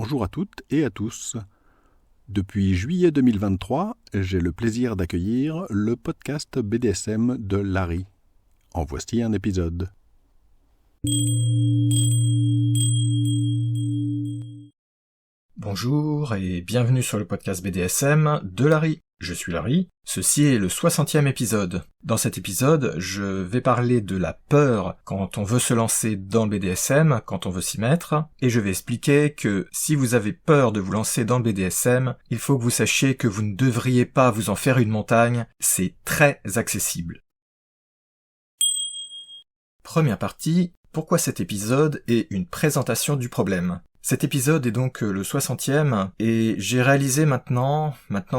Bonjour à toutes et à tous. Depuis juillet 2023, j'ai le plaisir d'accueillir le podcast BDSM de Larry. En voici un épisode. Bonjour et bienvenue sur le podcast BDSM de Larry. Je suis Larry, ceci est le 60e épisode. Dans cet épisode, je vais parler de la peur quand on veut se lancer dans le BDSM, quand on veut s'y mettre, et je vais expliquer que si vous avez peur de vous lancer dans le BDSM, il faut que vous sachiez que vous ne devriez pas vous en faire une montagne, c'est très accessible. Première partie, pourquoi cet épisode est une présentation du problème. Cet épisode est donc le 60e et j'ai réalisé maintenant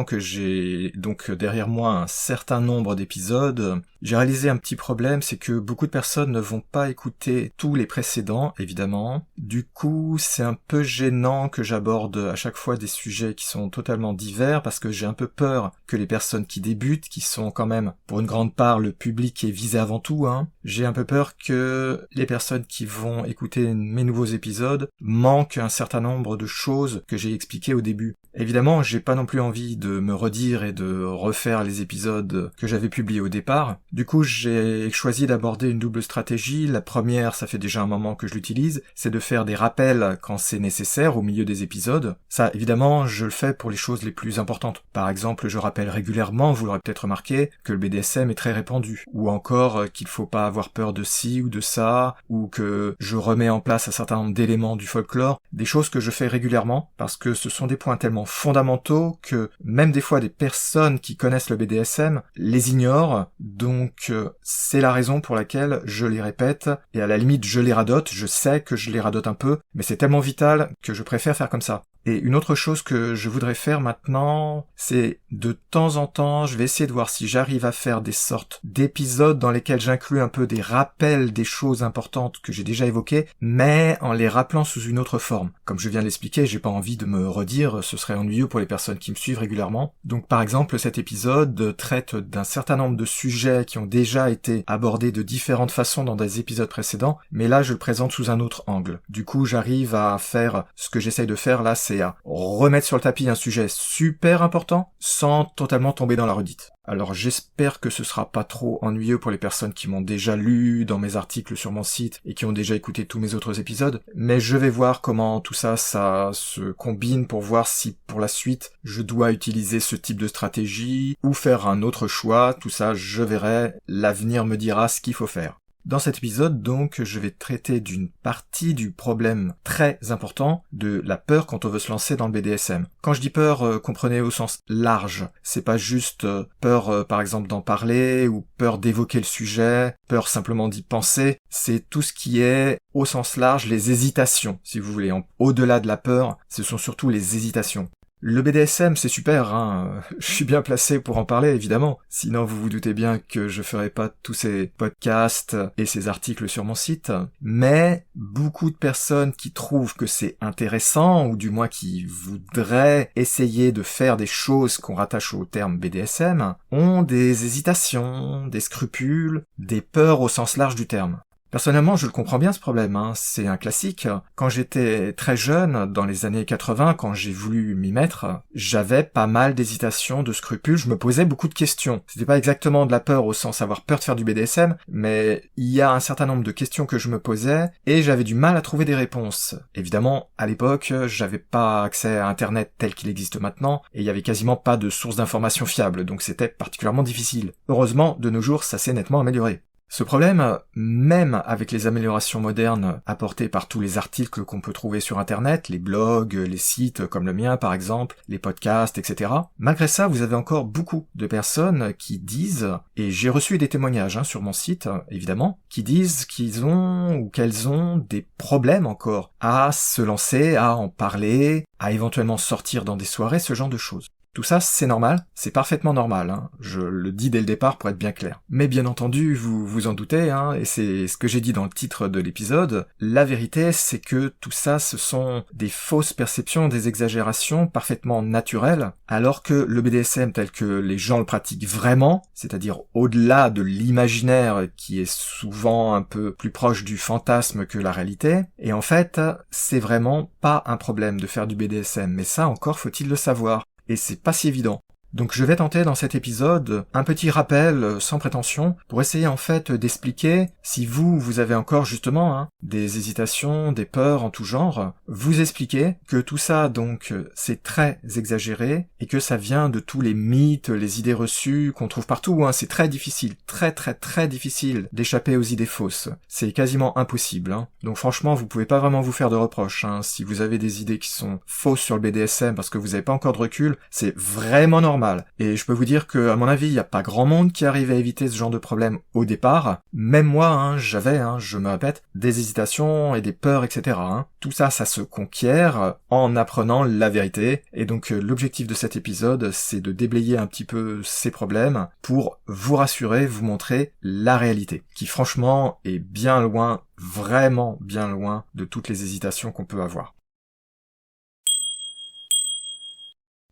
que j'ai donc derrière moi un certain nombre d'épisodes, j'ai réalisé un petit problème, c'est que beaucoup de personnes ne vont pas écouter tous les précédents, évidemment. Du coup, c'est un peu gênant que j'aborde à chaque fois des sujets qui sont totalement divers parce que j'ai un peu peur que les personnes qui débutent, qui sont quand même pour une grande part le public qui est visé avant tout, j'ai un peu peur que les personnes qui vont écouter mes nouveaux épisodes manquent un certain nombre de choses que j'ai expliquées au début. Évidemment, j'ai pas non plus envie de me redire et de refaire les épisodes que j'avais publiés au départ. Du coup, j'ai choisi d'aborder une double stratégie. La première, ça fait déjà un moment que je l'utilise, c'est de faire des rappels quand c'est nécessaire au milieu des épisodes. Ça, évidemment, je le fais pour les choses les plus importantes. Par exemple, je rappelle régulièrement, vous l'aurez peut-être remarqué, que le BDSM est très répandu. Ou encore qu'il faut pas avoir peur de ci ou de ça, ou que je remets en place un certain nombre d'éléments du folklore. Des choses que je fais régulièrement, parce que ce sont des points tellement fondamentaux que même des fois des personnes qui connaissent le BDSM les ignorent, donc c'est la raison pour laquelle je les répète, et à la limite je les radote, je sais que je les radote un peu, mais c'est tellement vital que je préfère faire comme ça. Et une autre chose que je voudrais faire maintenant, c'est de temps en temps, je vais essayer de voir si j'arrive à faire des sortes d'épisodes dans lesquels j'inclus un peu des rappels des choses importantes que j'ai déjà évoquées, mais en les rappelant sous une autre forme. Comme je viens de l'expliquer, j'ai pas envie de me redire, ce serait ennuyeux pour les personnes qui me suivent régulièrement. Donc par exemple, cet épisode traite d'un certain nombre de sujets qui ont déjà été abordés de différentes façons dans des épisodes précédents, mais là je le présente sous un autre angle. Du coup, j'arrive à faire ce que j'essaye de faire là, c'est à remettre sur le tapis un sujet super important sans totalement tomber dans la redite. Alors j'espère que ce sera pas trop ennuyeux pour les personnes qui m'ont déjà lu dans mes articles sur mon site et qui ont déjà écouté tous mes autres épisodes, mais je vais voir comment tout ça se combine pour voir si pour la suite je dois utiliser ce type de stratégie ou faire un autre choix. Tout ça je verrai, l'avenir me dira ce qu'il faut faire. Dans cet épisode, donc, je vais traiter d'une partie du problème très important de la peur quand on veut se lancer dans le BDSM. Quand je dis peur, comprenez au sens large. C'est pas juste peur, par exemple, d'en parler, ou peur d'évoquer le sujet, peur simplement d'y penser. C'est tout ce qui est, au sens large, les hésitations, si vous voulez. Au-delà de la peur, ce sont surtout les hésitations. Le BDSM, c'est super, je suis bien placé pour en parler, évidemment. Sinon, vous vous doutez bien que je ferai pas tous ces podcasts et ces articles sur mon site. Mais beaucoup de personnes qui trouvent que c'est intéressant, ou du moins qui voudraient essayer de faire des choses qu'on rattache au terme BDSM, ont des hésitations, des scrupules, des peurs au sens large du terme. Personnellement, je le comprends bien ce problème, c'est un classique. Quand j'étais très jeune, dans les années 80, quand j'ai voulu m'y mettre, j'avais pas mal d'hésitations, de scrupules, je me posais beaucoup de questions. C'était pas exactement de la peur au sens avoir peur de faire du BDSM, mais il y a un certain nombre de questions que je me posais, et j'avais du mal à trouver des réponses. Évidemment, à l'époque, j'avais pas accès à Internet tel qu'il existe maintenant, et il y avait quasiment pas de source d'information fiable, donc c'était particulièrement difficile. Heureusement, de nos jours, ça s'est nettement amélioré. Ce problème, même avec les améliorations modernes apportées par tous les articles qu'on peut trouver sur Internet, les blogs, les sites comme le mien par exemple, les podcasts, etc. Malgré ça, vous avez encore beaucoup de personnes qui disent, et j'ai reçu des témoignages sur mon site, évidemment, qui disent qu'ils ont ou qu'elles ont des problèmes encore à se lancer, à en parler, à éventuellement sortir dans des soirées, ce genre de choses. Tout ça, c'est normal, c'est parfaitement normal, hein. Je le dis dès le départ pour être bien clair. Mais bien entendu, vous vous en doutez, hein, et c'est ce que j'ai dit dans le titre de l'épisode, la vérité, c'est que tout ça, ce sont des fausses perceptions, des exagérations parfaitement naturelles, alors que le BDSM tel que les gens le pratiquent vraiment, c'est-à-dire au-delà de l'imaginaire qui est souvent un peu plus proche du fantasme que la réalité, et en fait, c'est vraiment pas un problème de faire du BDSM, mais ça encore faut-il le savoir. Et c'est pas si évident. Donc je vais tenter dans cet épisode un petit rappel sans prétention pour essayer en fait d'expliquer si vous avez encore justement des hésitations, des peurs en tout genre, vous expliquer que tout ça donc c'est très exagéré et que ça vient de tous les mythes, les idées reçues qu'on trouve partout, c'est très difficile, très difficile d'échapper aux idées fausses. C'est quasiment impossible. Donc franchement vous pouvez pas vraiment vous faire de reproches. Si vous avez des idées qui sont fausses sur le BDSM parce que vous avez pas encore de recul, c'est vraiment normal. Et je peux vous dire que, à mon avis, il n'y a pas grand monde qui arrive à éviter ce genre de problème au départ. Même moi, j'avais, je me répète, des hésitations et des peurs, etc. Tout ça, ça se conquiert en apprenant la vérité. Et donc, l'objectif de cet épisode, c'est de déblayer un petit peu ces problèmes pour vous rassurer, vous montrer la réalité, qui franchement est bien loin, vraiment bien loin de toutes les hésitations qu'on peut avoir.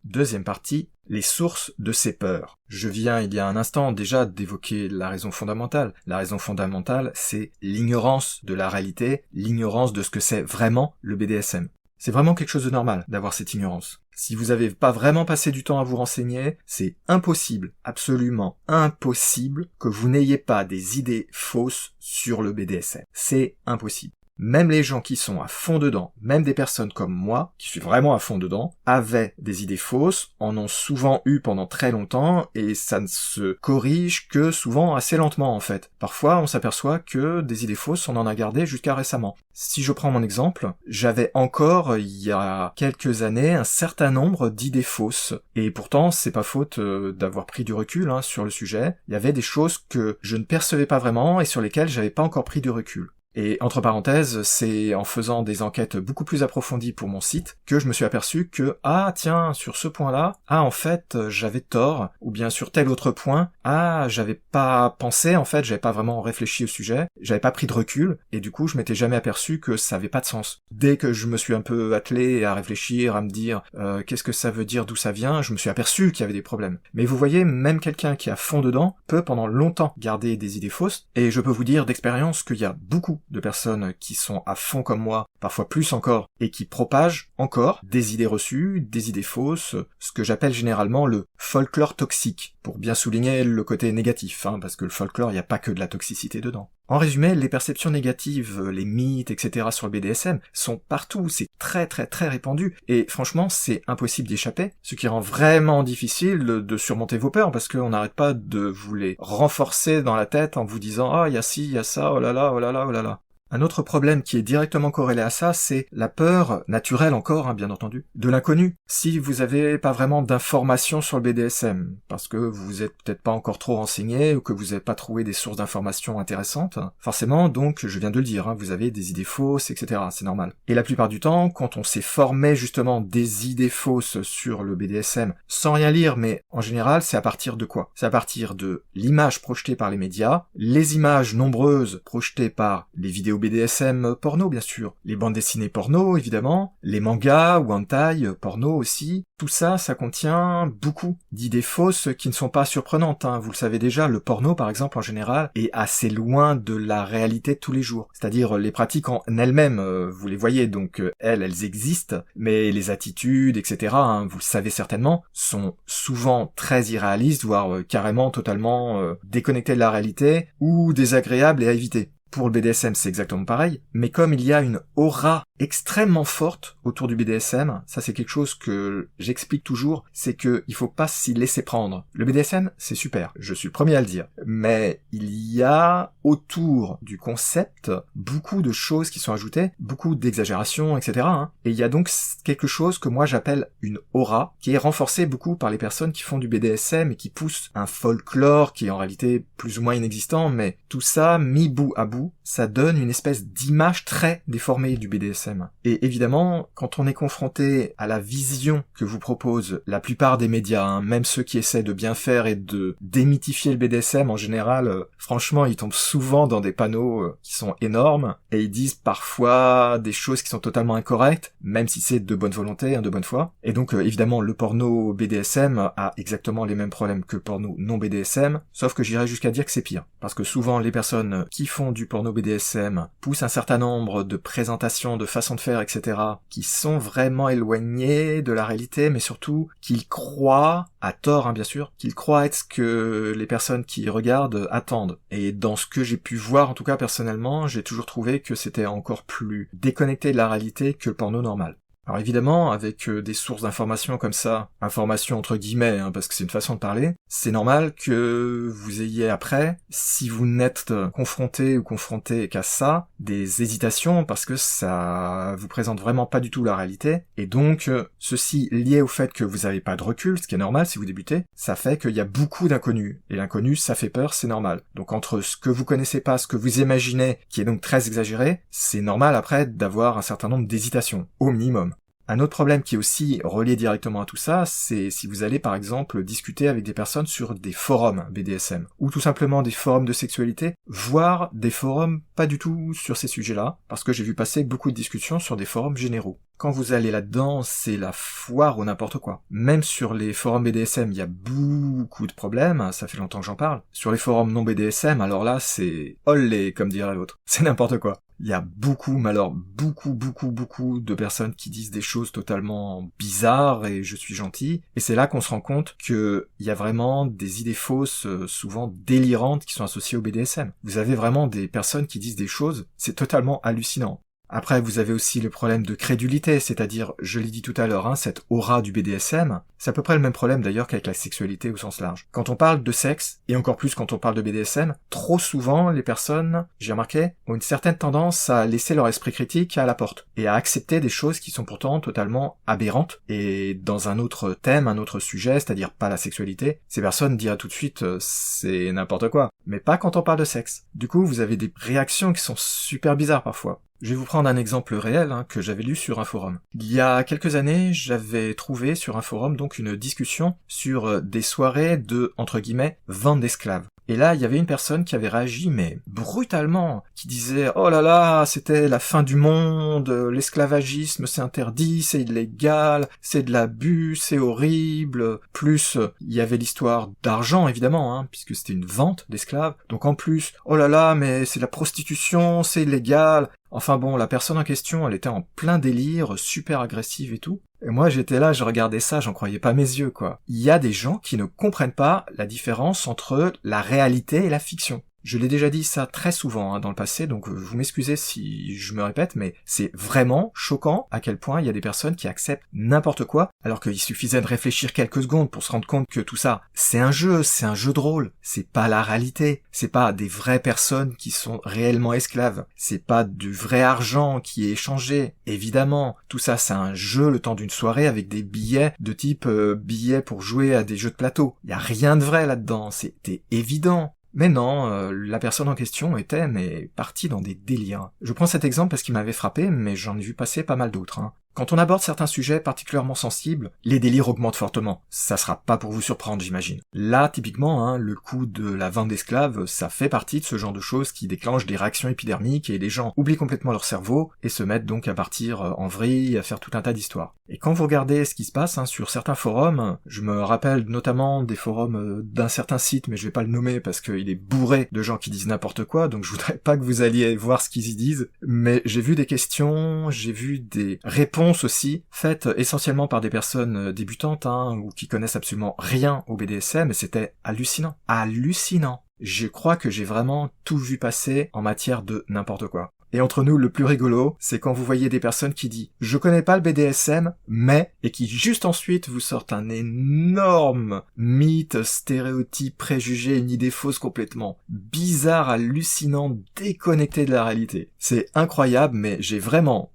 Deuxième partie, les sources de ces peurs. Je viens il y a un instant déjà d'évoquer la raison fondamentale. La raison fondamentale, c'est l'ignorance de la réalité, l'ignorance de ce que c'est vraiment le BDSM. C'est vraiment quelque chose de normal d'avoir cette ignorance. Si vous n'avez pas vraiment passé du temps à vous renseigner, c'est impossible, absolument impossible que vous n'ayez pas des idées fausses sur le BDSM. C'est impossible. Même les gens qui sont à fond dedans, même des personnes comme moi, qui suis vraiment à fond dedans, avaient des idées fausses, en ont souvent eu pendant très longtemps, et ça ne se corrige que souvent assez lentement en fait. Parfois on s'aperçoit que des idées fausses on en a gardé jusqu'à récemment. Si je prends mon exemple, j'avais encore il y a quelques années un certain nombre d'idées fausses, et pourtant c'est pas faute d'avoir pris du recul sur le sujet. Il y avait des choses que je ne percevais pas vraiment et sur lesquelles j'avais pas encore pris du recul. Et entre parenthèses, c'est en faisant des enquêtes beaucoup plus approfondies pour mon site que je me suis aperçu que, tiens, sur ce point-là, en fait, j'avais tort, ou bien sur tel autre point, j'avais pas pensé, en fait, j'avais pas vraiment réfléchi au sujet, j'avais pas pris de recul, et du coup, je m'étais jamais aperçu que ça avait pas de sens. Dès que je me suis un peu attelé à réfléchir, à me dire, qu'est-ce que ça veut dire, d'où ça vient, je me suis aperçu qu'il y avait des problèmes. Mais vous voyez, même quelqu'un qui est à fond dedans peut pendant longtemps garder des idées fausses, et je peux vous dire d'expérience qu'il y a beaucoup de personnes qui sont à fond comme moi, parfois plus encore, et qui propagent encore des idées reçues, des idées fausses, ce que j'appelle généralement le folklore toxique, pour bien souligner le côté négatif, parce que le folklore, il n'y a pas que de la toxicité dedans. En résumé, les perceptions négatives, les mythes, etc. sur le BDSM sont partout, c'est très répandu, et franchement, c'est impossible d'y échapper, ce qui rend vraiment difficile de surmonter vos peurs, parce qu'on n'arrête pas de vous les renforcer dans la tête en vous disant « il y a ci, il y a ça, oh là là, oh là là, oh là là ». Un autre problème qui est directement corrélé à ça, c'est la peur, naturelle encore, bien entendu, de l'inconnu. Si vous avez pas vraiment d'informations sur le BDSM, parce que vous êtes peut-être pas encore trop renseigné, ou que vous n'avez pas trouvé des sources d'informations intéressantes, forcément, donc, je viens de le dire, vous avez des idées fausses, etc., c'est normal. Et la plupart du temps, quand on s'est formé justement des idées fausses sur le BDSM, sans rien lire, mais en général, c'est à partir de quoi? C'est à partir de l'image projetée par les médias, les images nombreuses projetées par les vidéos BDSM porno bien sûr, les bandes dessinées porno évidemment, les mangas ou hentai porno aussi, tout ça, ça contient beaucoup d'idées fausses qui ne sont pas surprenantes, vous le savez déjà, le porno par exemple en général est assez loin de la réalité de tous les jours, c'est-à-dire les pratiques en elles-mêmes, vous les voyez donc elles existent, mais les attitudes etc, vous le savez certainement, sont souvent très irréalistes, voire carrément totalement déconnectées de la réalité ou désagréables et à éviter. Pour le BDSM, c'est exactement pareil, mais comme il y a une aura extrêmement forte autour du BDSM, ça c'est quelque chose que j'explique toujours, c'est que il faut pas s'y laisser prendre. Le BDSM, c'est super, je suis le premier à le dire, mais il y a autour du concept beaucoup de choses qui sont ajoutées, beaucoup d'exagérations, etc. Et il y a donc quelque chose que moi j'appelle une aura, qui est renforcée beaucoup par les personnes qui font du BDSM et qui poussent un folklore qui est en réalité plus ou moins inexistant, mais tout ça mis bout à bout, ça donne une espèce d'image très déformée du BDSM. BDSM. Et évidemment, quand on est confronté à la vision que vous proposent la plupart des médias, hein, même ceux qui essaient de bien faire et de démythifier le BDSM en général, franchement, ils tombent souvent dans des panneaux qui sont énormes, et ils disent parfois des choses qui sont totalement incorrectes, même si c'est de bonne volonté, hein, de bonne foi. Et donc, évidemment, le porno BDSM a exactement les mêmes problèmes que le porno non BDSM, sauf que j'irais jusqu'à dire que c'est pire. Parce que souvent, les personnes qui font du porno BDSM poussent un certain nombre de présentations, de façons de faire, etc., qui sont vraiment éloignées de la réalité, mais surtout qu'ils croient, à tort hein, bien sûr, qu'ils croient être ce que les personnes qui regardent attendent. Et dans ce que j'ai pu voir, en tout cas personnellement, j'ai toujours trouvé que c'était encore plus déconnecté de la réalité que le porno normal. Alors évidemment, avec des sources d'informations comme ça, informations entre guillemets, hein, parce que c'est une façon de parler, c'est normal que vous ayez après, si vous n'êtes confronté ou confronté qu'à ça, des hésitations parce que ça vous présente vraiment pas du tout la réalité, et donc ceci lié au fait que vous n'avez pas de recul, ce qui est normal si vous débutez, ça fait qu'il y a beaucoup d'inconnus, et l'inconnu ça fait peur, c'est normal. Donc entre ce que vous connaissez pas, ce que vous imaginez, qui est donc très exagéré, c'est normal après d'avoir un certain nombre d'hésitations, au minimum. Un autre problème qui est aussi relié directement à tout ça, c'est si vous allez par exemple discuter avec des personnes sur des forums BDSM, ou tout simplement des forums de sexualité, voire des forums pas du tout sur ces sujets-là, parce que j'ai vu passer beaucoup de discussions sur des forums généraux. Quand vous allez là-dedans, c'est la foire ou n'importe quoi. Même sur les forums BDSM, il y a beaucoup de problèmes, ça fait longtemps que j'en parle. Sur les forums non BDSM, alors là, c'est olé, comme dirait l'autre. C'est n'importe quoi. Il y a beaucoup, mais alors beaucoup de personnes qui disent des choses totalement bizarres et je suis gentil. Et c'est là qu'on se rend compte qu'il y a vraiment des idées fausses, souvent délirantes, qui sont associées au BDSM. Vous avez vraiment des personnes qui disent des choses, c'est totalement hallucinant. Après, vous avez aussi le problème de crédulité, c'est-à-dire, je l'ai dit tout à l'heure, hein, cette aura du BDSM. C'est à peu près le même problème d'ailleurs qu'avec la sexualité au sens large. Quand on parle de sexe, et encore plus quand on parle de BDSM, trop souvent, les personnes, j'ai remarqué, ont une certaine tendance à laisser leur esprit critique à la porte, et à accepter des choses qui sont pourtant totalement aberrantes. Et dans un autre thème, un autre sujet, c'est-à-dire pas la sexualité, ces personnes diraient tout de suite, c'est n'importe quoi. Mais pas quand on parle de sexe. Du coup, vous avez des réactions qui sont super bizarres parfois. Je vais vous prendre un exemple réel que j'avais lu sur un forum. Il y a quelques années, j'avais trouvé sur un forum donc une discussion sur des soirées de, entre guillemets, vente d'esclaves. Et là, il y avait une personne qui avait réagi, mais brutalement, qui disait « Oh là là, c'était la fin du monde, l'esclavagisme c'est interdit, c'est illégal, c'est de l'abus, c'est horrible. » Plus, il y avait l'histoire d'argent, évidemment, puisque c'était une vente d'esclaves. Donc en plus, « Oh là là, mais c'est de la prostitution, c'est illégal. » Enfin bon, la personne en question, elle était en plein délire, super agressive et tout. Et moi, j'étais là, je regardais ça, j'en croyais pas mes yeux, quoi. Il y a des gens qui ne comprennent pas la différence entre la réalité et la fiction. Je l'ai déjà dit ça très souvent dans le passé, donc vous m'excusez si je me répète, mais c'est vraiment choquant à quel point il y a des personnes qui acceptent n'importe quoi, alors qu'il suffisait de réfléchir quelques secondes pour se rendre compte que tout ça, c'est un jeu de rôle, c'est pas la réalité, c'est pas des vraies personnes qui sont réellement esclaves, c'est pas du vrai argent qui est échangé, évidemment, tout ça c'est un jeu le temps d'une soirée avec des billets de type billets pour jouer à des jeux de plateau, y a rien de vrai là-dedans, c'était évident. Mais non, la personne en question était partie dans des délires. Je prends cet exemple parce qu'il m'avait frappé, mais j'en ai vu passer pas mal d'autres. Quand on aborde certains sujets particulièrement sensibles, les délires augmentent fortement. Ça sera pas pour vous surprendre, j'imagine. Là, typiquement, le coup de la vente d'esclaves, ça fait partie de ce genre de choses qui déclenchent des réactions épidermiques et les gens oublient complètement leur cerveau et se mettent donc à partir en vrille, à faire tout un tas d'histoires. Et quand vous regardez ce qui se passe sur certains forums, je me rappelle notamment des forums d'un certain site, mais je vais pas le nommer parce qu'il est bourré de gens qui disent n'importe quoi, donc je voudrais pas que vous alliez voir ce qu'ils y disent, mais j'ai vu des questions, j'ai vu des réponses aussi, faites essentiellement par des personnes débutantes ou qui connaissent absolument rien au BDSM, et c'était hallucinant. Hallucinant. Je crois que j'ai vraiment tout vu passer en matière de n'importe quoi. Et entre nous, le plus rigolo, c'est quand vous voyez des personnes qui disent « Je connais pas le BDSM, mais... » et qui juste ensuite vous sortent un énorme mythe, stéréotype, préjugé, une idée fausse complètement bizarre, hallucinante, déconnectée de la réalité. C'est incroyable, mais j'ai vraiment,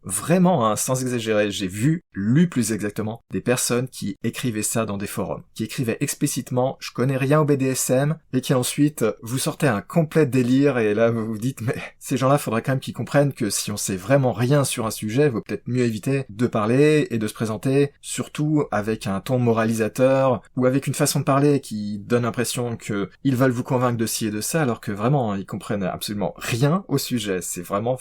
sans exagérer, j'ai lu plus exactement, des personnes qui écrivaient ça dans des forums, qui écrivaient explicitement « Je connais rien au BDSM » et qui ensuite vous sortaient un complet délire et là vous vous dites « Mais ces gens-là, faudrait quand même qu'ils comprennent comprennent que si on sait vraiment rien sur un sujet, vaut peut-être mieux éviter de parler et de se présenter, surtout avec un ton moralisateur ou avec une façon de parler qui donne l'impression que ils veulent vous convaincre de ci et de ça, alors que vraiment, ils comprennent absolument rien au sujet. C'est vraiment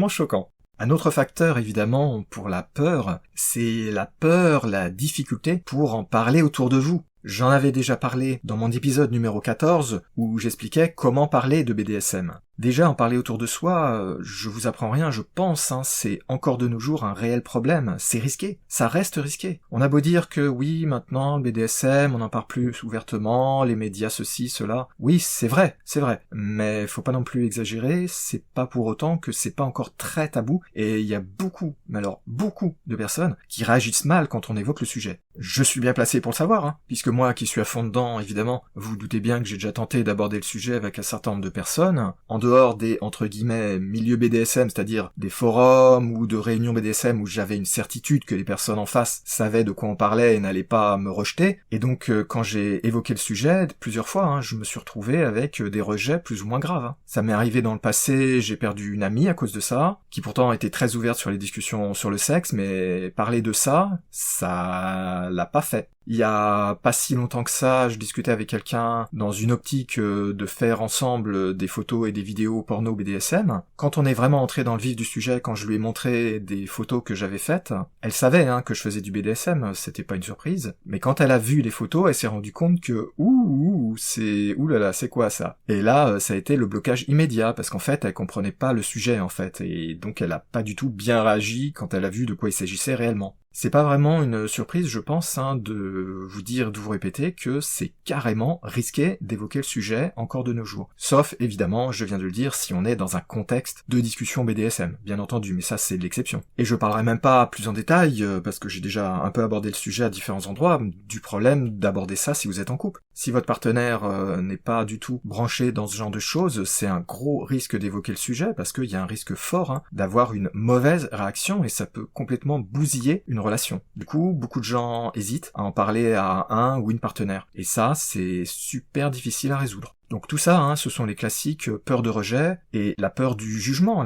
choquant. Un autre facteur, évidemment, pour la peur, c'est la peur, la difficulté pour en parler autour de vous. J'en avais déjà parlé dans mon épisode numéro 14, où j'expliquais comment parler de BDSM. Déjà, en parler autour de soi, je vous apprends rien, je pense, c'est encore de nos jours un réel problème, c'est risqué, ça reste risqué. On a beau dire que oui, maintenant, le BDSM, on en parle plus ouvertement, les médias ceci, cela, oui, c'est vrai, mais faut pas non plus exagérer, c'est pas pour autant que c'est pas encore très tabou, et il y a beaucoup, mais alors beaucoup de personnes qui réagissent mal quand on évoque le sujet. Je suis bien placé pour le savoir, puisque moi qui suis à fond dedans, évidemment, vous vous doutez bien que j'ai déjà tenté d'aborder le sujet avec un certain nombre de personnes, en dehors des, entre guillemets, milieux BDSM, c'est-à-dire des forums ou de réunions BDSM où j'avais une certitude que les personnes en face savaient de quoi on parlait et n'allaient pas me rejeter, et donc quand j'ai évoqué le sujet, plusieurs fois, je me suis retrouvé avec des rejets plus ou moins graves. Ça m'est arrivé dans le passé, j'ai perdu une amie à cause de ça, qui pourtant était très ouverte sur les discussions sur le sexe, mais parler de ça l'a pas fait. Il y a pas si longtemps que ça, je discutais avec quelqu'un dans une optique de faire ensemble des photos et des vidéos porno BDSM. Quand on est vraiment entré dans le vif du sujet, quand je lui ai montré des photos que j'avais faites, elle savait que je faisais du BDSM, c'était pas une surprise. Mais quand elle a vu les photos, elle s'est rendue compte que c'est quoi ça? Et là, ça a été le blocage immédiat, parce qu'en fait, elle comprenait pas le sujet en fait, et donc elle a pas du tout bien réagi quand elle a vu de quoi il s'agissait réellement. C'est pas vraiment une surprise, je pense, de vous dire, de vous répéter que c'est carrément risqué d'évoquer le sujet encore de nos jours. Sauf, évidemment, je viens de le dire, si on est dans un contexte de discussion BDSM, bien entendu, mais ça c'est l'exception. Et je parlerai même pas plus en détail, parce que j'ai déjà un peu abordé le sujet à différents endroits, du problème d'aborder ça si vous êtes en couple. Si votre partenaire n'est pas du tout branché dans ce genre de choses, c'est un gros risque d'évoquer le sujet, parce qu'il y a un risque fort d'avoir une mauvaise réaction, et ça peut complètement bousiller une relation. Du coup, beaucoup de gens hésitent à en parler à un ou une partenaire. Et ça, c'est super difficile à résoudre. Donc tout ça, ce sont les classiques peur de rejet et la peur du jugement,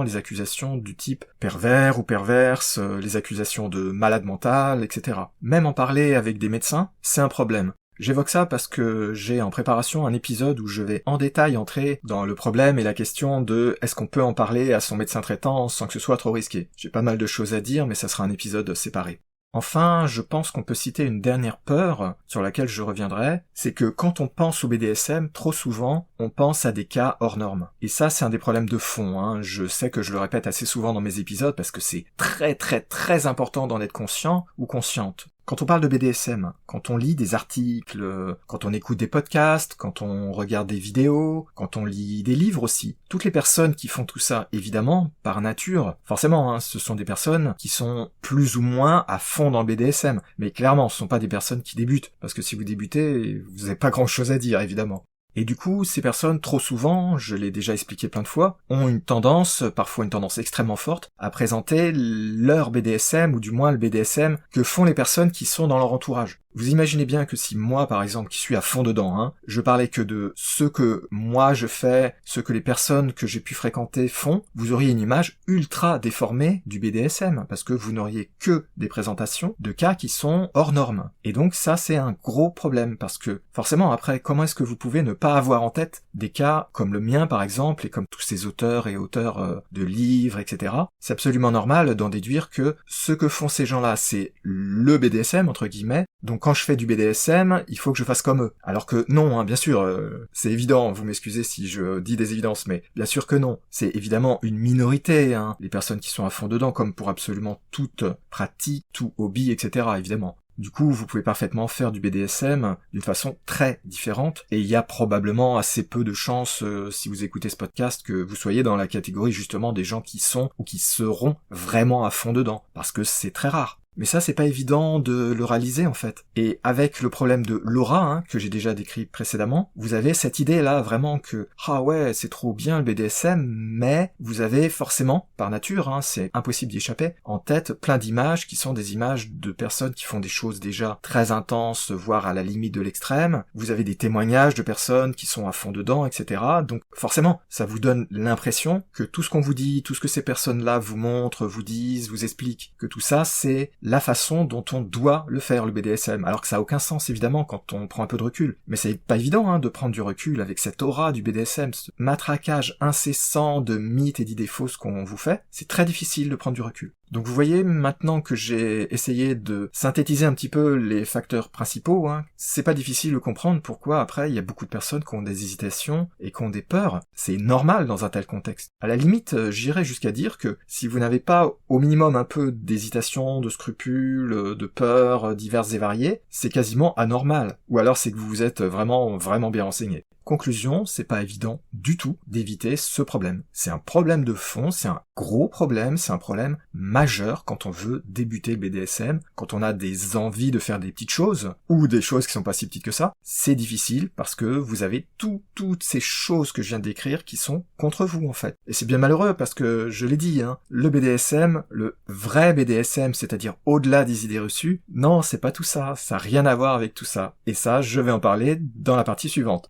les accusations du type pervers ou perverse, les accusations de malade mental, etc. Même en parler avec des médecins, c'est un problème. J'évoque ça parce que j'ai en préparation un épisode où je vais en détail entrer dans le problème et la question de est-ce qu'on peut en parler à son médecin traitant sans que ce soit trop risqué. J'ai pas mal de choses à dire, mais ça sera un épisode séparé. Enfin, je pense qu'on peut citer une dernière peur, sur laquelle je reviendrai, c'est que quand on pense au BDSM, trop souvent, on pense à des cas hors normes. Et ça, c'est un des problèmes de fond, Je sais que je le répète assez souvent dans mes épisodes, parce que c'est très très très important d'en être conscient ou consciente. Quand on parle de BDSM, quand on lit des articles, quand on écoute des podcasts, quand on regarde des vidéos, quand on lit des livres aussi, toutes les personnes qui font tout ça, évidemment, par nature, forcément, ce sont des personnes qui sont plus ou moins à fond dans le BDSM. Mais clairement, ce sont pas des personnes qui débutent, parce que si vous débutez, vous n'avez pas grand chose à dire, évidemment. Et du coup, ces personnes, trop souvent, je l'ai déjà expliqué plein de fois, ont une tendance, parfois une tendance extrêmement forte, à présenter leur BDSM, ou du moins le BDSM, que font les personnes qui sont dans leur entourage. Vous imaginez bien que si moi, par exemple, qui suis à fond dedans, je parlais que de ce que moi je fais, ce que les personnes que j'ai pu fréquenter font, vous auriez une image ultra déformée du BDSM, parce que vous n'auriez que des présentations de cas qui sont hors normes. Et donc ça, c'est un gros problème, parce que forcément, après, comment est-ce que vous pouvez ne pas avoir en tête des cas comme le mien, par exemple, et comme tous ces auteurs et auteurs de livres, etc. C'est absolument normal d'en déduire que ce que font ces gens-là, c'est le BDSM, entre guillemets, donc quand je fais du BDSM, il faut que je fasse comme eux. Alors que non, bien sûr, c'est évident, vous m'excusez si je dis des évidences, mais bien sûr que non. C'est évidemment une minorité, les personnes qui sont à fond dedans, comme pour absolument toute pratique, tout hobby, etc., évidemment. Du coup, vous pouvez parfaitement faire du BDSM d'une façon très différente, et il y a probablement assez peu de chances, si vous écoutez ce podcast, que vous soyez dans la catégorie justement des gens qui sont ou qui seront vraiment à fond dedans, parce que c'est très rare. Mais ça, c'est pas évident de le réaliser, en fait. Et avec le problème de l'aura, que j'ai déjà décrit précédemment, vous avez cette idée-là, vraiment que, ah ouais, c'est trop bien le BDSM, mais vous avez forcément, par nature, c'est impossible d'y échapper, en tête plein d'images qui sont des images de personnes qui font des choses déjà très intenses, voire à la limite de l'extrême. Vous avez des témoignages de personnes qui sont à fond dedans, etc. Donc, forcément, ça vous donne l'impression que tout ce qu'on vous dit, tout ce que ces personnes-là vous montrent, vous disent, vous expliquent, que tout ça, c'est la façon dont on doit le faire, le BDSM. Alors que ça a aucun sens, évidemment, quand on prend un peu de recul. Mais c'est pas évident, de prendre du recul avec cette aura du BDSM, ce matraquage incessant de mythes et d'idées fausses qu'on vous fait. C'est très difficile de prendre du recul. Donc vous voyez, maintenant que j'ai essayé de synthétiser un petit peu les facteurs principaux, c'est pas difficile de comprendre pourquoi après il y a beaucoup de personnes qui ont des hésitations et qui ont des peurs. C'est normal dans un tel contexte. À la limite, j'irais jusqu'à dire que si vous n'avez pas au minimum un peu d'hésitation, de scrupules, de peurs diverses et variées, c'est quasiment anormal. Ou alors c'est que vous vous êtes vraiment bien renseigné. Conclusion, c'est pas évident du tout d'éviter ce problème. C'est un problème de fond, c'est un gros problème, c'est un problème majeur quand on veut débuter le BDSM, quand on a des envies de faire des petites choses, ou des choses qui sont pas si petites que ça. C'est difficile parce que vous avez toutes ces choses que je viens de décrire qui sont contre vous en fait. Et c'est bien malheureux parce que, je l'ai dit, le BDSM, le vrai BDSM, c'est-à-dire au-delà des idées reçues, non, c'est pas tout ça, ça a rien à voir avec tout ça. Et ça, je vais en parler dans la partie suivante.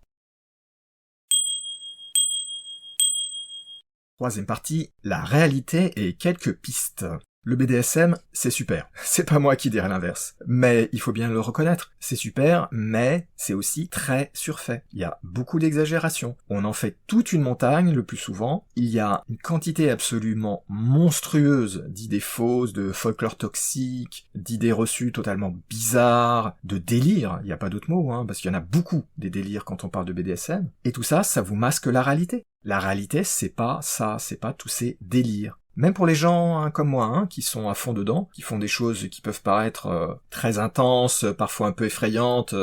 Troisième partie, la réalité et quelques pistes. Le BDSM, c'est super. C'est pas moi qui dirais l'inverse. Mais il faut bien le reconnaître. C'est super, mais c'est aussi très surfait. Il y a beaucoup d'exagération. On en fait toute une montagne le plus souvent. Il y a une quantité absolument monstrueuse d'idées fausses, de folklore toxique, d'idées reçues totalement bizarres, de délires. Il n'y a pas d'autre mot, parce qu'il y en a beaucoup des délires quand on parle de BDSM. Et tout ça, ça vous masque la réalité. La réalité, c'est pas ça, c'est pas tous ces délires. Même pour les gens comme moi, qui sont à fond dedans, qui font des choses qui peuvent paraître très intenses, parfois un peu effrayantes,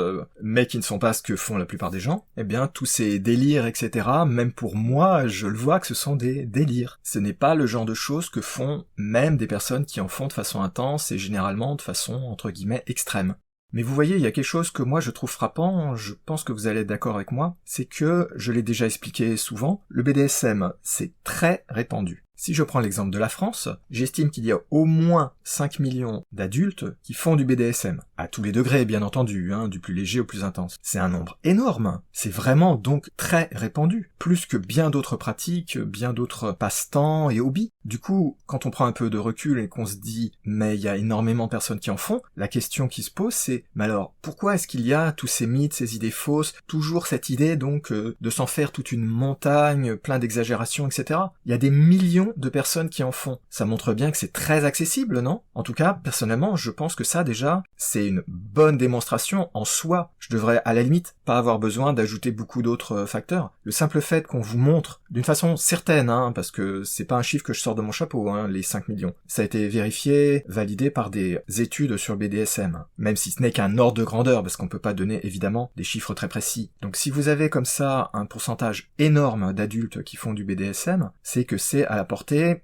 mais qui ne sont pas ce que font la plupart des gens, eh bien tous ces délires, etc., même pour moi, je le vois que ce sont des délires. Ce n'est pas le genre de choses que font même des personnes qui en font de façon intense et généralement de façon, entre guillemets, extrême. Mais vous voyez, il y a quelque chose que moi je trouve frappant, je pense que vous allez être d'accord avec moi, c'est que, je l'ai déjà expliqué souvent, le BDSM, c'est très répandu. Si je prends l'exemple de la France, j'estime qu'il y a au moins 5 millions d'adultes qui font du BDSM. À tous les degrés, bien entendu, du plus léger au plus intense. C'est un nombre énorme. C'est vraiment donc très répandu. Plus que bien d'autres pratiques, bien d'autres passe-temps et hobbies. Du coup, quand on prend un peu de recul et qu'on se dit « mais il y a énormément de personnes qui en font », la question qui se pose c'est « mais alors, pourquoi est-ce qu'il y a tous ces mythes, ces idées fausses, toujours cette idée donc de s'en faire toute une montagne, plein d'exagérations, etc. » Il y a des millions de personnes qui en font. Ça montre bien que c'est très accessible, non? En tout cas, personnellement, je pense que ça, déjà, c'est une bonne démonstration en soi. Je devrais, à la limite, pas avoir besoin d'ajouter beaucoup d'autres facteurs. Le simple fait qu'on vous montre, d'une façon certaine, parce que c'est pas un chiffre que je sors de mon chapeau, les 5 millions. Ça a été vérifié, validé par des études sur le BDSM. Même si ce n'est qu'un ordre de grandeur, parce qu'on peut pas donner, évidemment, des chiffres très précis. Donc si vous avez comme ça un pourcentage énorme d'adultes qui font du BDSM, c'est que c'est à la portée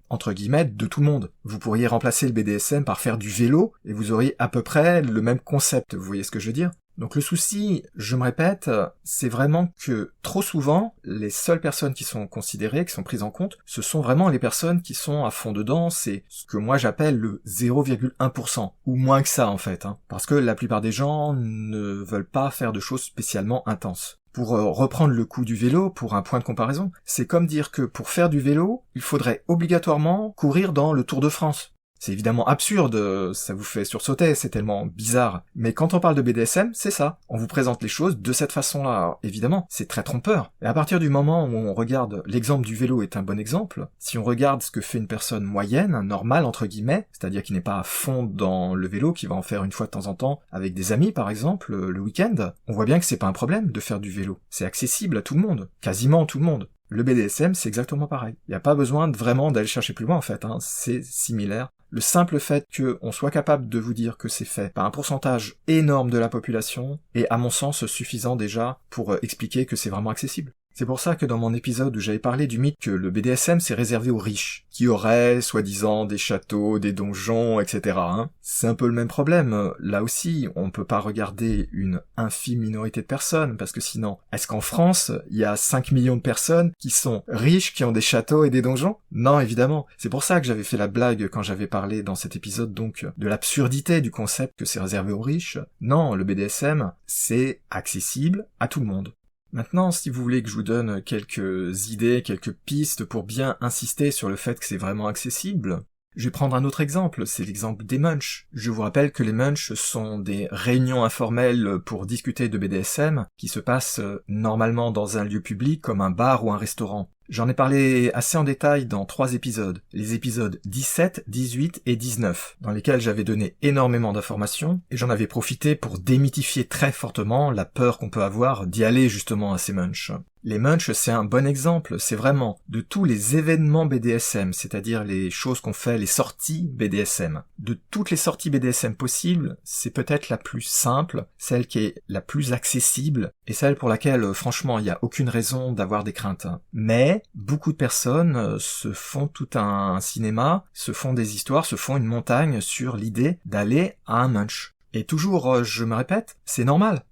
entre guillemets, de tout le monde. Vous pourriez remplacer le BDSM par faire du vélo, et vous auriez à peu près le même concept, vous voyez ce que je veux dire? Donc le souci, je me répète, c'est vraiment que trop souvent, les seules personnes qui sont considérées, qui sont prises en compte, ce sont vraiment les personnes qui sont à fond dedans, c'est ce que moi j'appelle le 0,1%, ou moins que ça en fait, parce que la plupart des gens ne veulent pas faire de choses spécialement intenses. Pour reprendre le coup du vélo, pour un point de comparaison, c'est comme dire que pour faire du vélo, il faudrait obligatoirement courir dans le Tour de France. C'est évidemment absurde, ça vous fait sursauter, c'est tellement bizarre. Mais quand on parle de BDSM, c'est ça. On vous présente les choses de cette façon-là. Alors, évidemment, c'est très trompeur. Et à partir du moment où on regarde, l'exemple du vélo est un bon exemple, si on regarde ce que fait une personne moyenne, normale entre guillemets, c'est-à-dire qui n'est pas à fond dans le vélo, qui va en faire une fois de temps en temps avec des amis par exemple, le week-end, on voit bien que c'est pas un problème de faire du vélo. C'est accessible à tout le monde, quasiment tout le monde. Le BDSM, c'est exactement pareil. Il n'y a pas besoin vraiment d'aller chercher plus loin en fait, c'est similaire. Le simple fait qu'on soit capable de vous dire que c'est fait par un pourcentage énorme de la population est à mon sens suffisant déjà pour expliquer que c'est vraiment accessible. C'est pour ça que dans mon épisode où j'avais parlé du mythe que le BDSM c'est réservé aux riches, qui auraient, soi-disant, des châteaux, des donjons, etc. C'est un peu le même problème. Là aussi, on peut pas regarder une infime minorité de personnes, parce que sinon, est-ce qu'en France, il y a 5 millions de personnes qui sont riches, qui ont des châteaux et des donjons? Non, évidemment. C'est pour ça que j'avais fait la blague quand j'avais parlé dans cet épisode, donc, de l'absurdité du concept que c'est réservé aux riches. Non, le BDSM, c'est accessible à tout le monde. Maintenant, si vous voulez que je vous donne quelques idées, quelques pistes pour bien insister sur le fait que c'est vraiment accessible, je vais prendre un autre exemple, c'est l'exemple des munchs. Je vous rappelle que les munchs sont des réunions informelles pour discuter de BDSM qui se passent normalement dans un lieu public comme un bar ou un restaurant. J'en ai parlé assez en détail dans 3 épisodes, les épisodes 17, 18 et 19, dans lesquels j'avais donné énormément d'informations, et j'en avais profité pour démythifier très fortement la peur qu'on peut avoir d'y aller justement à ces munchs. Les munchs, c'est un bon exemple, c'est vraiment de tous les événements BDSM, c'est-à-dire les choses qu'on fait, les sorties BDSM. De toutes les sorties BDSM possibles, c'est peut-être la plus simple, celle qui est la plus accessible, et celle pour laquelle, franchement, il n'y a aucune raison d'avoir des craintes. Mais beaucoup de personnes se font tout un cinéma, se font des histoires, se font une montagne sur l'idée d'aller à un munch. Et toujours, je me répète, c'est normal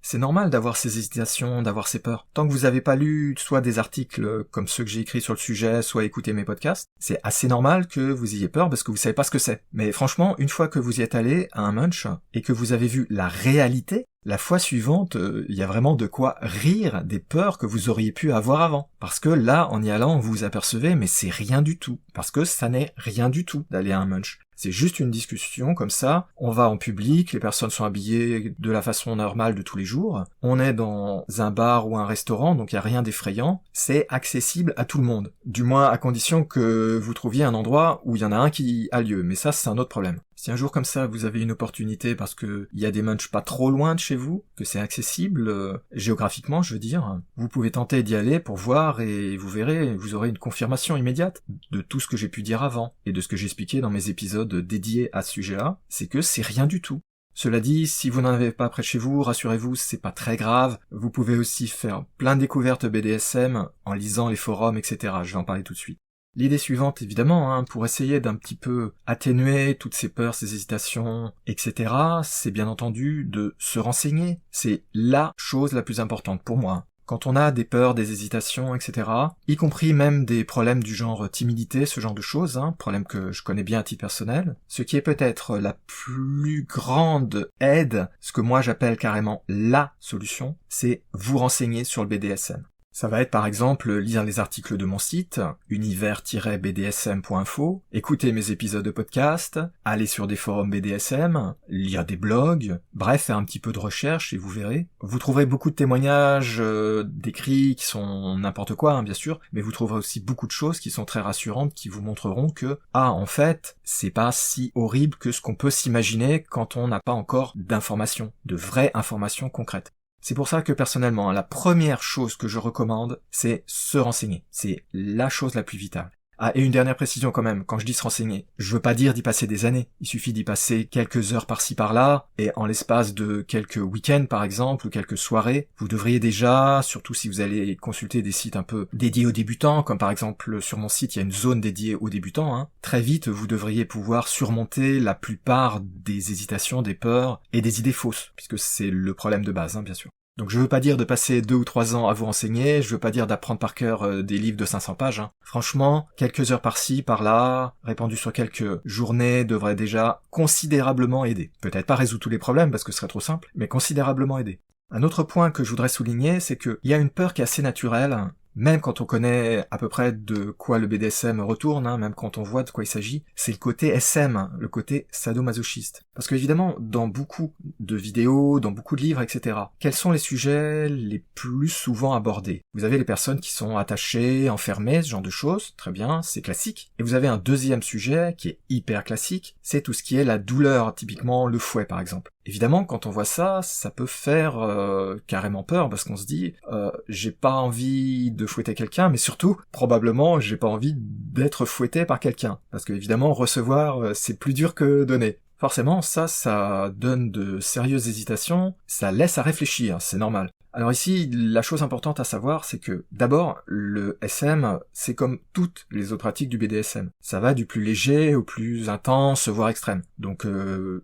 d'avoir ces hésitations, d'avoir ces peurs. Tant que vous n'avez pas lu soit des articles comme ceux que j'ai écrits sur le sujet, soit écouté mes podcasts, c'est assez normal que vous ayez peur parce que vous savez pas ce que c'est. Mais franchement, une fois que vous y êtes allé à un munch et que vous avez vu la réalité, la fois suivante, il y a vraiment de quoi rire des peurs que vous auriez pu avoir avant. Parce que là, en y allant, vous vous apercevez, mais c'est rien du tout. Parce que ça n'est rien du tout d'aller à un munch. C'est juste une discussion comme ça, on va en public, les personnes sont habillées de la façon normale de tous les jours, on est dans un bar ou un restaurant, donc il n'y a rien d'effrayant, c'est accessible à tout le monde. Du moins à condition que vous trouviez un endroit où il y en a un qui a lieu, mais ça c'est un autre problème. Si un jour comme ça vous avez une opportunité parce que il y a des munchs pas trop loin de chez vous, que c'est accessible, géographiquement je veux dire, vous pouvez tenter d'y aller pour voir et vous verrez, vous aurez une confirmation immédiate de tout ce que j'ai pu dire avant et de ce que j'expliquais dans mes épisodes dédiés à ce sujet-là, c'est que c'est rien du tout. Cela dit, si vous n'en avez pas près de chez vous, rassurez-vous, c'est pas très grave. Vous pouvez aussi faire plein de découvertes BDSM en lisant les forums, etc. Je vais en parler tout de suite. L'idée suivante, évidemment, pour essayer d'un petit peu atténuer toutes ces peurs, ces hésitations, etc., c'est bien entendu de se renseigner. C'est la chose la plus importante pour moi. Quand on a des peurs, des hésitations, etc., y compris même des problèmes du genre timidité, ce genre de choses, problèmes que je connais bien à titre personnel, ce qui est peut-être la plus grande aide, ce que moi j'appelle carrément la solution, c'est vous renseigner sur le BDSM. Ça va être par exemple lire les articles de mon site, univers-bdsm.info, écouter mes épisodes de podcast, aller sur des forums BDSM, lire des blogs, bref, faire un petit peu de recherche et vous verrez. Vous trouverez beaucoup de témoignages d'écrits qui sont n'importe quoi, bien sûr, mais vous trouverez aussi beaucoup de choses qui sont très rassurantes, qui vous montreront que, en fait, c'est pas si horrible que ce qu'on peut s'imaginer quand on n'a pas encore d'informations, de vraies informations concrètes. C'est pour ça que personnellement, la première chose que je recommande, c'est se renseigner. C'est la chose la plus vitale. Et une dernière précision quand même, quand je dis se renseigner, je veux pas dire d'y passer des années. Il suffit d'y passer quelques heures par-ci par-là, et en l'espace de quelques week-ends par exemple, ou quelques soirées, vous devriez déjà, surtout si vous allez consulter des sites un peu dédiés aux débutants, comme par exemple sur mon site il y a une zone dédiée aux débutants, très vite vous devriez pouvoir surmonter la plupart des hésitations, des peurs et des idées fausses, puisque c'est le problème de base, bien sûr. Donc je veux pas dire de passer 2 ou 3 ans à vous renseigner, je veux pas dire d'apprendre par cœur des livres de 500 pages. Franchement, quelques heures par-ci, par-là, répandues sur quelques journées, devraient déjà considérablement aider. Peut-être pas résoudre tous les problèmes parce que ce serait trop simple, mais considérablement aider. Un autre point que je voudrais souligner, c'est qu'il y a une peur qui est assez naturelle, même quand on connaît à peu près de quoi le BDSM retourne, même quand on voit de quoi il s'agit, c'est le côté SM, le côté sadomasochiste. Parce que évidemment, dans beaucoup de vidéos, dans beaucoup de livres, etc., quels sont les sujets les plus souvent abordés? Vous avez les personnes qui sont attachées, enfermées, ce genre de choses, très bien, c'est classique. Et vous avez un deuxième sujet qui est hyper classique, c'est tout ce qui est la douleur, typiquement le fouet par exemple. Évidemment, quand on voit ça, ça peut faire carrément peur, parce qu'on se dit, j'ai pas envie de fouetter quelqu'un, mais surtout, probablement, j'ai pas envie d'être fouetté par quelqu'un. Parce que évidemment, recevoir, c'est plus dur que donner. Forcément, ça donne de sérieuses hésitations, ça laisse à réfléchir, c'est normal. Alors ici, la chose importante à savoir, c'est que d'abord, le SM, c'est comme toutes les autres pratiques du BDSM. Ça va du plus léger au plus intense, voire extrême. Donc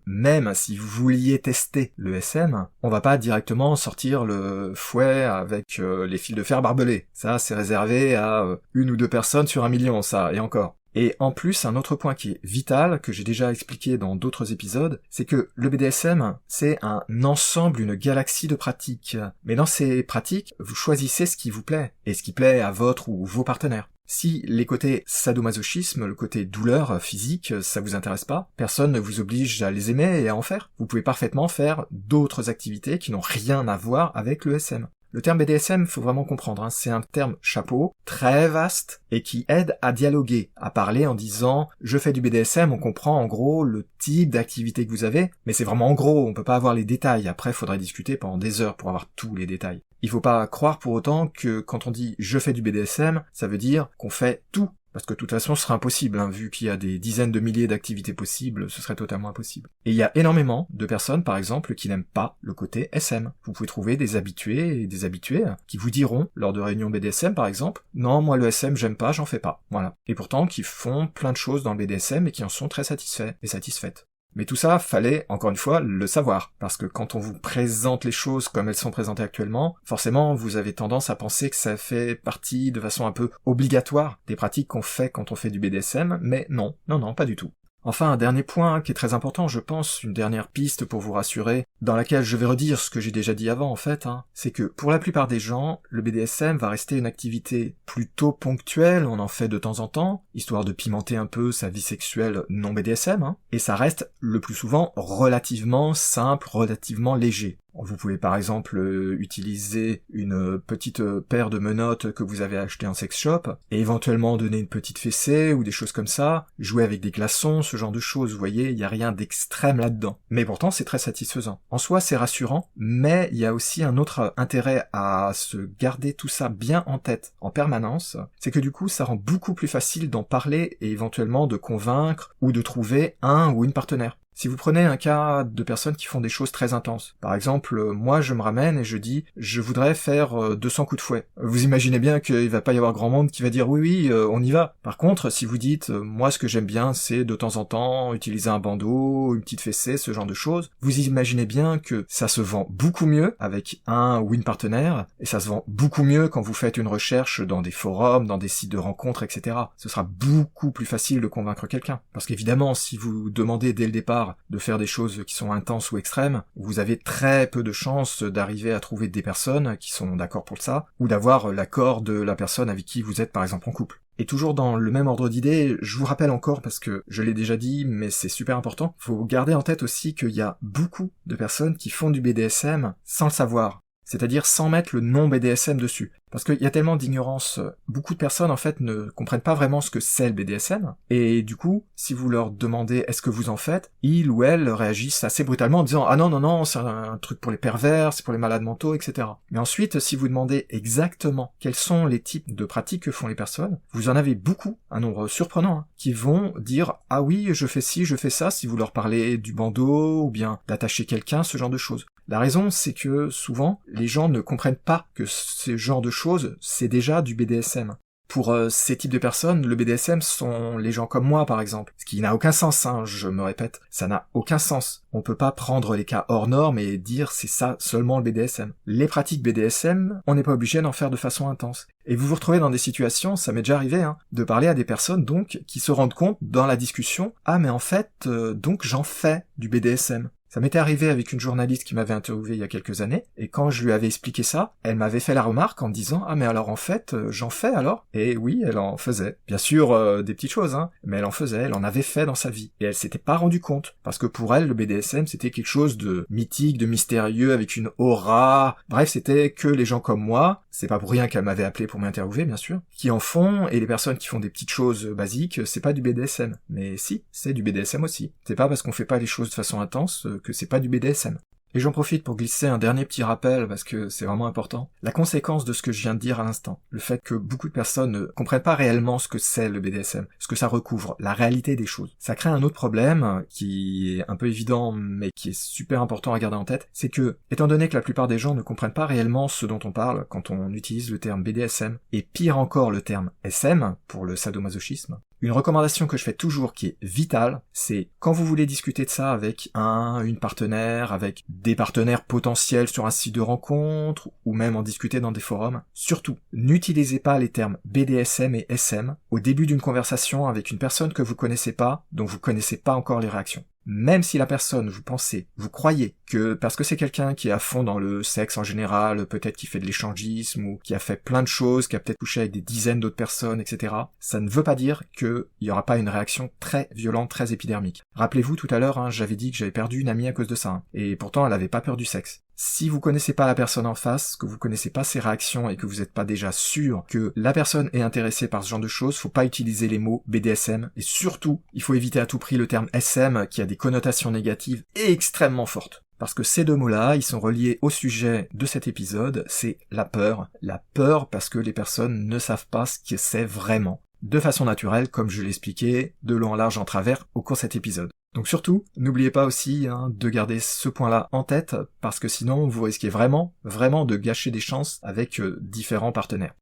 même si vous vouliez tester le SM, on va pas directement sortir le fouet avec les fils de fer barbelés. Ça, c'est réservé à 1 ou 2 personnes sur 1 million, ça, et encore. Et en plus, un autre point qui est vital, que j'ai déjà expliqué dans d'autres épisodes, c'est que le BDSM, c'est un ensemble, une galaxie de pratiques. Mais dans ces pratiques, vous choisissez ce qui vous plaît, et ce qui plaît à votre ou vos partenaires. Si les côtés sadomasochisme, le côté douleur physique, ça vous intéresse pas, personne ne vous oblige à les aimer et à en faire. Vous pouvez parfaitement faire d'autres activités qui n'ont rien à voir avec le SM. Le terme BDSM, faut vraiment comprendre, hein, c'est un terme chapeau, très vaste, et qui aide à dialoguer, à parler en disant « je fais du BDSM », on comprend en gros le type d'activité que vous avez, mais c'est vraiment en gros, on peut pas avoir les détails, après faudrait discuter pendant des heures pour avoir tous les détails. Il faut pas croire pour autant que quand on dit « je fais du BDSM », ça veut dire qu'on fait tout. Parce que de toute façon, ce serait impossible, hein, vu qu'il y a des dizaines de milliers d'activités possibles, ce serait totalement impossible. Et il y a énormément de personnes, par exemple, qui n'aiment pas le côté SM. Vous pouvez trouver des habitués et des habitués qui vous diront, lors de réunions BDSM par exemple, « Non, moi le SM, j'aime pas, j'en fais pas. » Voilà. Et pourtant, qui font plein de choses dans le BDSM et qui en sont très satisfaits et satisfaites. Mais tout ça, fallait, encore une fois, le savoir. Parce que quand on vous présente les choses comme elles sont présentées actuellement, forcément, vous avez tendance à penser que ça fait partie de façon un peu obligatoire des pratiques qu'on fait quand on fait du BDSM, mais non, pas du tout. Enfin, un dernier point qui est très important, je pense, une dernière piste pour vous rassurer, dans laquelle je vais redire ce que j'ai déjà dit avant en fait, c'est que pour la plupart des gens, le BDSM va rester une activité plutôt ponctuelle, on en fait de temps en temps, histoire de pimenter un peu sa vie sexuelle non BDSM, et ça reste le plus souvent relativement simple, relativement léger. Vous pouvez par exemple utiliser une petite paire de menottes que vous avez achetées en sex shop, et éventuellement donner une petite fessée ou des choses comme ça, jouer avec des glaçons, ce genre de choses, vous voyez, il n'y a rien d'extrême là-dedans. Mais pourtant c'est très satisfaisant. En soi c'est rassurant, mais il y a aussi un autre intérêt à se garder tout ça bien en tête en permanence, c'est que du coup ça rend beaucoup plus facile d'en parler et éventuellement de convaincre ou de trouver un ou une partenaire. Si vous prenez un cas de personnes qui font des choses très intenses, par exemple, moi je me ramène et je dis « je voudrais faire 200 coups de fouet ». Vous imaginez bien qu'il va pas y avoir grand monde qui va dire « oui, on y va ». Par contre, si vous dites « moi ce que j'aime bien c'est de temps en temps utiliser un bandeau, une petite fessée, ce genre de choses », vous imaginez bien que ça se vend beaucoup mieux avec un ou une partenaire, et ça se vend beaucoup mieux quand vous faites une recherche dans des forums, dans des sites de rencontres, etc. Ce sera beaucoup plus facile de convaincre quelqu'un. Parce qu'évidemment, si vous demandez dès le départ de faire des choses qui sont intenses ou extrêmes, vous avez très peu de chances d'arriver à trouver des personnes qui sont d'accord pour ça, ou d'avoir l'accord de la personne avec qui vous êtes par exemple en couple. Et toujours dans le même ordre d'idée, je vous rappelle encore, parce que je l'ai déjà dit, mais c'est super important, faut garder en tête aussi qu'il y a beaucoup de personnes qui font du BDSM sans le savoir. C'est-à-dire sans mettre le nom BDSM dessus. Parce qu'il y a tellement d'ignorance, beaucoup de personnes en fait ne comprennent pas vraiment ce que c'est le BDSM, et du coup, si vous leur demandez est-ce que vous en faites, ils ou elles réagissent assez brutalement en disant « ah non, c'est un truc pour les pervers, c'est pour les malades mentaux, etc. » Mais ensuite, si vous demandez exactement quels sont les types de pratiques que font les personnes, vous en avez beaucoup, un nombre surprenant, qui vont dire « ah oui, je fais ci, je fais ça », si vous leur parlez du bandeau, ou bien d'attacher quelqu'un, ce genre de choses. La raison, c'est que souvent, les gens ne comprennent pas que ce genre de choses, c'est déjà du BDSM. Pour ces types de personnes, le BDSM sont les gens comme moi, par exemple. Ce qui n'a aucun sens, je me répète, ça n'a aucun sens. On peut pas prendre les cas hors normes et dire c'est ça seulement le BDSM. Les pratiques BDSM, on n'est pas obligé d'en faire de façon intense. Et vous vous retrouvez dans des situations, ça m'est déjà arrivé, de parler à des personnes donc qui se rendent compte dans la discussion, ah mais en fait, donc j'en fais du BDSM. Ça m'était arrivé avec une journaliste qui m'avait interviewé il y a quelques années, et quand je lui avais expliqué ça, elle m'avait fait la remarque en me disant « ah mais alors en fait, j'en fais alors ?» Et oui, elle en faisait. Bien sûr, des petites choses, mais elle en faisait, elle en avait fait dans sa vie. Et elle s'était pas rendue compte, parce que pour elle, le BDSM, c'était quelque chose de mythique, de mystérieux, avec une aura. Bref, c'était que les gens comme moi, c'est pas pour rien qu'elle m'avait appelé pour m'interviewer, bien sûr, qui en font, et les personnes qui font des petites choses basiques, c'est pas du BDSM. Mais si, c'est du BDSM aussi. C'est pas parce qu'on fait pas les choses de façon intense que c'est pas du BDSM. Et j'en profite pour glisser un dernier petit rappel parce que c'est vraiment important. La conséquence de ce que je viens de dire à l'instant, le fait que beaucoup de personnes ne comprennent pas réellement ce que c'est le BDSM, ce que ça recouvre, la réalité des choses. Ça crée un autre problème qui est un peu évident mais qui est super important à garder en tête, c'est que, étant donné que la plupart des gens ne comprennent pas réellement ce dont on parle quand on utilise le terme BDSM, et pire encore le terme SM pour le sadomasochisme, une recommandation que je fais toujours qui est vitale, c'est quand vous voulez discuter de ça avec une partenaire, avec des partenaires potentiels sur un site de rencontre, ou même en discuter dans des forums, surtout, n'utilisez pas les termes BDSM et SM au début d'une conversation avec une personne que vous connaissez pas, dont vous connaissez pas encore les réactions. Même si la personne, vous croyez que parce que c'est quelqu'un qui est à fond dans le sexe en général, peut-être qui fait de l'échangisme ou qui a fait plein de choses, qui a peut-être couché avec des dizaines d'autres personnes, etc., ça ne veut pas dire qu'il n'y aura pas une réaction très violente, très épidermique. Rappelez-vous tout à l'heure, j'avais dit que j'avais perdu une amie à cause de ça, et pourtant elle avait pas peur du sexe. Si vous connaissez pas la personne en face, que vous connaissez pas ses réactions et que vous n'êtes pas déjà sûr que la personne est intéressée par ce genre de choses, faut pas utiliser les mots BDSM et surtout, il faut éviter à tout prix le terme SM qui a des connotations négatives extrêmement fortes. Parce que ces deux mots-là, ils sont reliés au sujet de cet épisode, c'est la peur. La peur parce que les personnes ne savent pas ce que c'est vraiment. De façon naturelle, comme je l'ai expliqué, de long en large en travers au cours de cet épisode. Donc surtout, n'oubliez pas aussi de garder ce point-là en tête, parce que sinon vous risquez vraiment de gâcher des chances avec différents partenaires.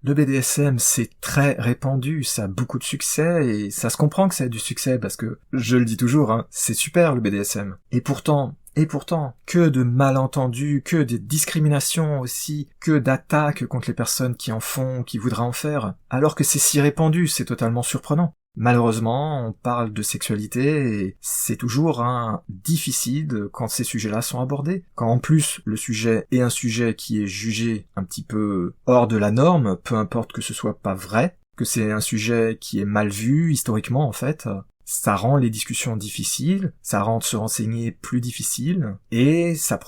Le BDSM, c'est très répandu, ça a beaucoup de succès, et ça se comprend que ça a du succès, parce que, je le dis toujours, c'est super le BDSM. Et pourtant, que de malentendus, que de discriminations aussi, que d'attaques contre les personnes qui en font, qui voudraient en faire, alors que c'est si répandu, c'est totalement surprenant. Malheureusement, on parle de sexualité et c'est toujours difficile quand ces sujets-là sont abordés. Quand en plus le sujet est un sujet qui est jugé un petit peu hors de la norme, peu importe que ce soit pas vrai, que c'est un sujet qui est mal vu historiquement en fait, ça rend les discussions difficiles, ça rend se renseigner plus difficile, et ça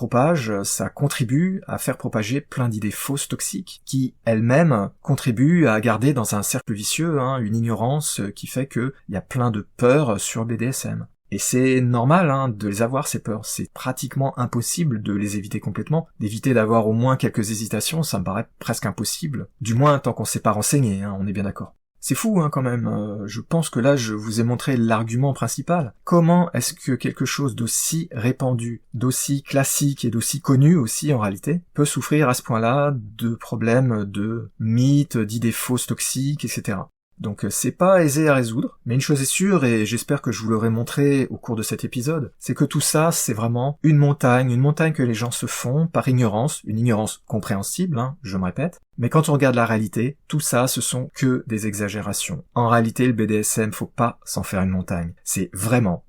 contribue à faire propager plein d'idées fausses toxiques, qui elles-mêmes contribuent à garder dans un cercle vicieux une ignorance qui fait qu'il y a plein de peurs sur le BDSM. Et c'est normal de les avoir, ces peurs. C'est pratiquement impossible de les éviter complètement. D'éviter d'avoir au moins quelques hésitations, ça me paraît presque impossible. Du moins tant qu'on s'est pas renseigné, on est bien d'accord. C'est fou quand même, je pense que là je vous ai montré l'argument principal. Comment est-ce que quelque chose d'aussi répandu, d'aussi classique et d'aussi connu aussi en réalité, peut souffrir à ce point-là de problèmes de mythes, d'idées fausses toxiques, etc. Donc c'est pas aisé à résoudre, mais une chose est sûre, et j'espère que je vous l'aurai montré au cours de cet épisode, c'est que tout ça, c'est vraiment une montagne que les gens se font par ignorance, une ignorance compréhensible, je me répète, mais quand on regarde la réalité, tout ça, ce sont que des exagérations. En réalité, le BDSM, faut pas s'en faire une montagne. C'est vraiment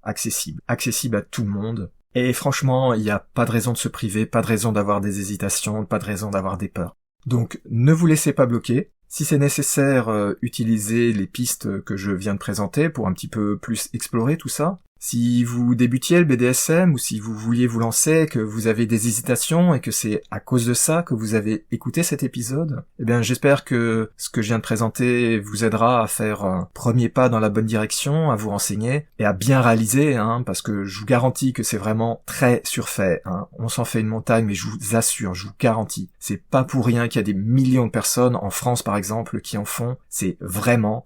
accessible à tout le monde. Et franchement, il n'y a pas de raison de se priver, pas de raison d'avoir des hésitations, pas de raison d'avoir des peurs. Donc, ne vous laissez pas bloquer. Si c'est nécessaire, utilisez les pistes que je viens de présenter pour un petit peu plus explorer tout ça. Si vous débutiez le BDSM ou si vous vouliez vous lancer, que vous avez des hésitations et que c'est à cause de ça que vous avez écouté cet épisode, eh bien j'espère que ce que je viens de présenter vous aidera à faire un premier pas dans la bonne direction, à vous renseigner et à bien réaliser, parce que je vous garantis que c'est vraiment très surfait. On s'en fait une montagne, mais je vous assure, je vous garantis, c'est pas pour rien qu'il y a des millions de personnes en France par exemple qui en font. C'est vraiment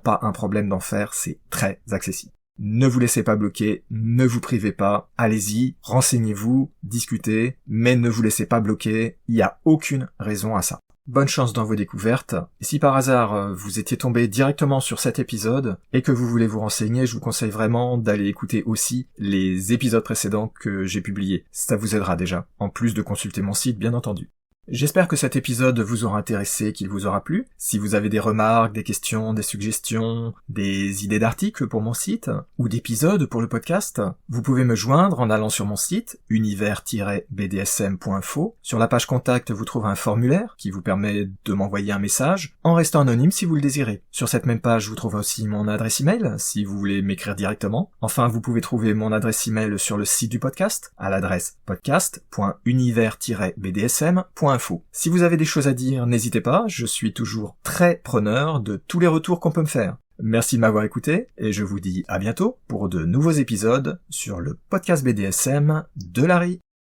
pas un problème d'en faire, c'est très accessible. Ne vous laissez pas bloquer, ne vous privez pas, allez-y, renseignez-vous, discutez, mais ne vous laissez pas bloquer, il n'y a aucune raison à ça. Bonne chance dans vos découvertes, et si par hasard vous étiez tombé directement sur cet épisode, et que vous voulez vous renseigner, je vous conseille vraiment d'aller écouter aussi les épisodes précédents que j'ai publiés, ça vous aidera déjà, en plus de consulter mon site bien entendu. J'espère que cet épisode vous aura intéressé, qu'il vous aura plu. Si vous avez des remarques, des questions, des suggestions, des idées d'articles pour mon site, ou d'épisodes pour le podcast, vous pouvez me joindre en allant sur mon site, univers-bdsm.info. Sur la page contact, vous trouverez un formulaire qui vous permet de m'envoyer un message, en restant anonyme si vous le désirez. Sur cette même page, vous trouverez aussi mon adresse email, si vous voulez m'écrire directement. Enfin, vous pouvez trouver mon adresse email sur le site du podcast, à l'adresse podcast.univers-bdsm.info. Si vous avez des choses à dire, n'hésitez pas, je suis toujours très preneur de tous les retours qu'on peut me faire. Merci de m'avoir écouté, et je vous dis à bientôt pour de nouveaux épisodes sur le podcast BDSM de Larry.